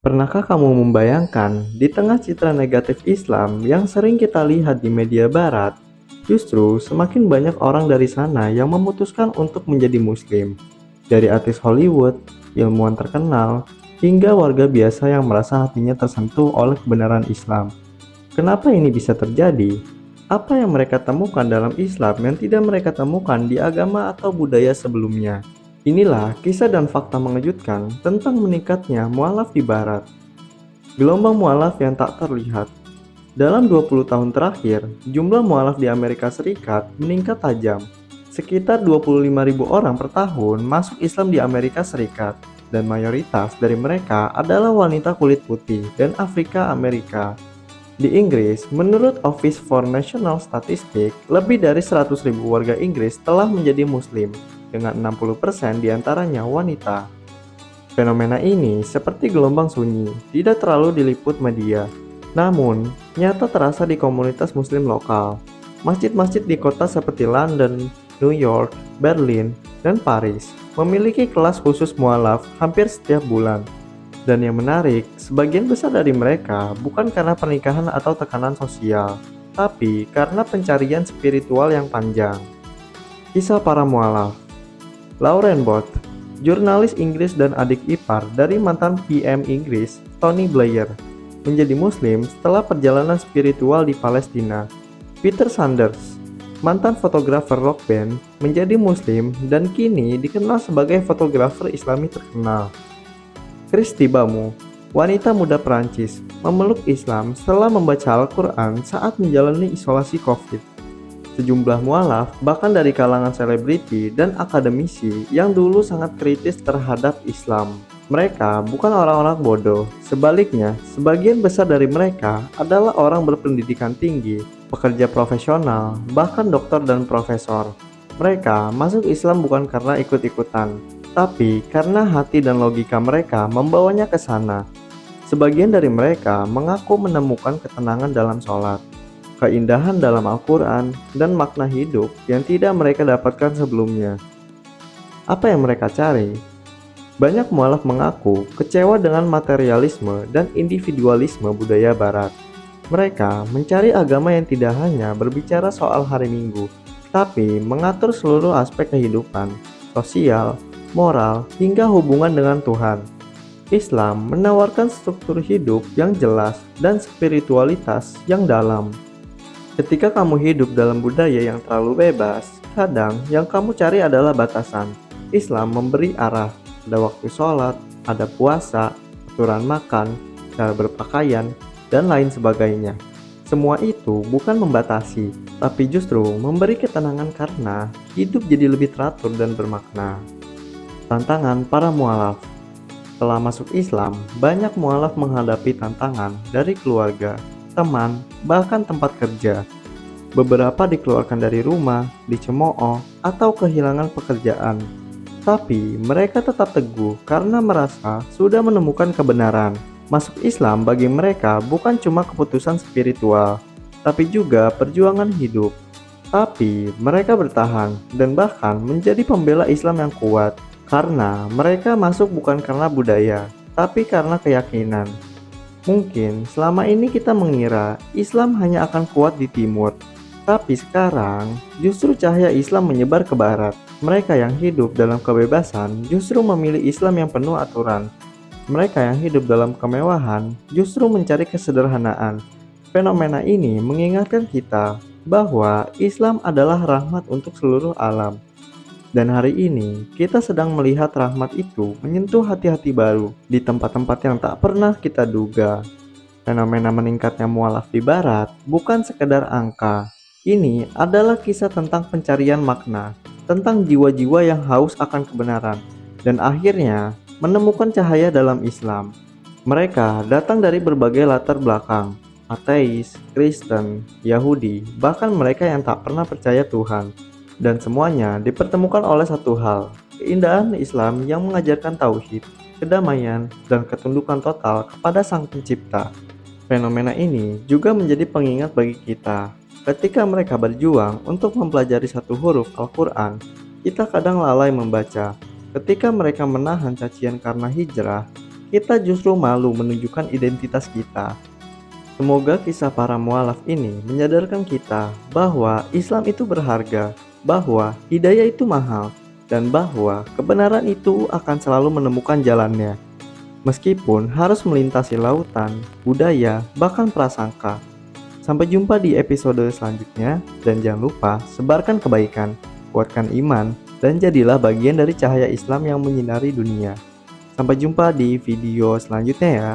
Pernahkah kamu membayangkan, di tengah citra negatif Islam yang sering kita lihat di media barat, justru semakin banyak orang dari sana yang memutuskan untuk menjadi Muslim. Dari artis Hollywood, ilmuwan terkenal, hingga warga biasa yang merasa hatinya tersentuh oleh kebenaran Islam. Kenapa ini bisa terjadi? Apa yang mereka temukan dalam Islam yang tidak mereka temukan di agama atau budaya sebelumnya? Inilah kisah dan fakta mengejutkan tentang meningkatnya mualaf di barat. Gelombang mualaf yang tak terlihat. Dalam 20 tahun terakhir, jumlah mualaf di Amerika Serikat meningkat tajam. Sekitar 25.000 orang per tahun masuk Islam di Amerika Serikat, dan mayoritas dari mereka adalah wanita kulit putih dan Afrika Amerika. Di Inggris, menurut Office for National Statistics, lebih dari 100.000 warga Inggris telah menjadi Muslim, dengan 60% diantaranya wanita. Fenomena ini seperti gelombang sunyi, tidak terlalu diliput media. Namun, nyata terasa di komunitas Muslim lokal. Masjid-masjid di kota seperti London, New York, Berlin, dan Paris memiliki kelas khusus mualaf hampir setiap bulan. Dan yang menarik, sebagian besar dari mereka bukan karena pernikahan atau tekanan sosial, tapi karena pencarian spiritual yang panjang. Kisah para mualaf. Lauren Bott, jurnalis Inggris dan adik ipar dari mantan PM Inggris, Tony Blair, menjadi Muslim setelah perjalanan spiritual di Palestina. Peter Sanders, mantan fotografer rock band, menjadi Muslim dan kini dikenal sebagai fotografer Islami terkenal. Christy Bamu, wanita muda Perancis, memeluk Islam setelah membaca Al-Quran saat menjalani isolasi COVID. Sejumlah mualaf, bahkan dari kalangan selebriti dan akademisi yang dulu sangat kritis terhadap Islam. Mereka bukan orang-orang bodoh, sebaliknya, sebagian besar dari mereka adalah orang berpendidikan tinggi, pekerja profesional, bahkan dokter dan profesor. Mereka masuk Islam bukan karena ikut-ikutan, tapi karena hati dan logika mereka membawanya ke sana. Sebagian dari mereka mengaku menemukan ketenangan dalam sholat, keindahan dalam Al-Quran, dan makna hidup yang tidak mereka dapatkan sebelumnya. Apa yang mereka cari? Banyak mualaf mengaku kecewa dengan materialisme dan individualisme budaya barat. Mereka mencari agama yang tidak hanya berbicara soal hari Minggu, tapi mengatur seluruh aspek kehidupan, sosial, moral, hingga hubungan dengan Tuhan. Islam menawarkan struktur hidup yang jelas dan spiritualitas yang dalam. Ketika kamu hidup dalam budaya yang terlalu bebas, kadang yang kamu cari adalah batasan. Islam memberi arah, ada waktu sholat, ada puasa, aturan makan, cara berpakaian, dan lain sebagainya. Semua itu bukan membatasi, tapi justru memberi ketenangan karena hidup jadi lebih teratur dan bermakna. Tantangan para mualaf. Setelah masuk Islam, banyak mualaf menghadapi tantangan dari keluarga, teman, bahkan tempat kerja. Beberapa dikeluarkan dari rumah, dicemooh, atau kehilangan pekerjaan. Tapi mereka tetap teguh karena merasa sudah menemukan kebenaran. Masuk Islam bagi mereka bukan cuma keputusan spiritual, tapi juga perjuangan hidup. Tapi mereka bertahan dan bahkan menjadi pembela Islam yang kuat. Karena mereka masuk bukan karena budaya, tapi karena keyakinan. Mungkin selama ini kita mengira Islam hanya akan kuat di timur, tapi sekarang justru cahaya Islam menyebar ke barat. Mereka yang hidup dalam kebebasan justru memilih Islam yang penuh aturan. Mereka yang hidup dalam kemewahan justru mencari kesederhanaan. Fenomena ini mengingatkan kita bahwa Islam adalah rahmat untuk seluruh alam. Dan hari ini, kita sedang melihat rahmat itu menyentuh hati-hati baru di tempat-tempat yang tak pernah kita duga. Fenomena meningkatnya mualaf di barat bukan sekedar angka. Ini adalah kisah tentang pencarian makna, tentang jiwa-jiwa yang haus akan kebenaran, dan akhirnya menemukan cahaya dalam Islam. Mereka datang dari berbagai latar belakang, ateis, Kristen, Yahudi, bahkan mereka yang tak pernah percaya Tuhan. Dan semuanya dipertemukan oleh satu hal, keindahan Islam yang mengajarkan tauhid, kedamaian, dan ketundukan total kepada Sang Pencipta. Fenomena ini juga menjadi pengingat bagi kita. Ketika mereka berjuang untuk mempelajari satu huruf Al-Quran, kita kadang lalai membaca. Ketika mereka menahan cacian karena hijrah, kita justru malu menunjukkan identitas kita. Semoga kisah para mualaf ini menyadarkan kita bahwa Islam itu berharga, bahwa hidayah itu mahal, dan bahwa kebenaran itu akan selalu menemukan jalannya. Meskipun harus melintasi lautan, budaya, bahkan prasangka. Sampai jumpa di episode selanjutnya, dan jangan lupa sebarkan kebaikan, kuatkan iman, dan jadilah bagian dari cahaya Islam yang menyinari dunia. Sampai jumpa di video selanjutnya ya.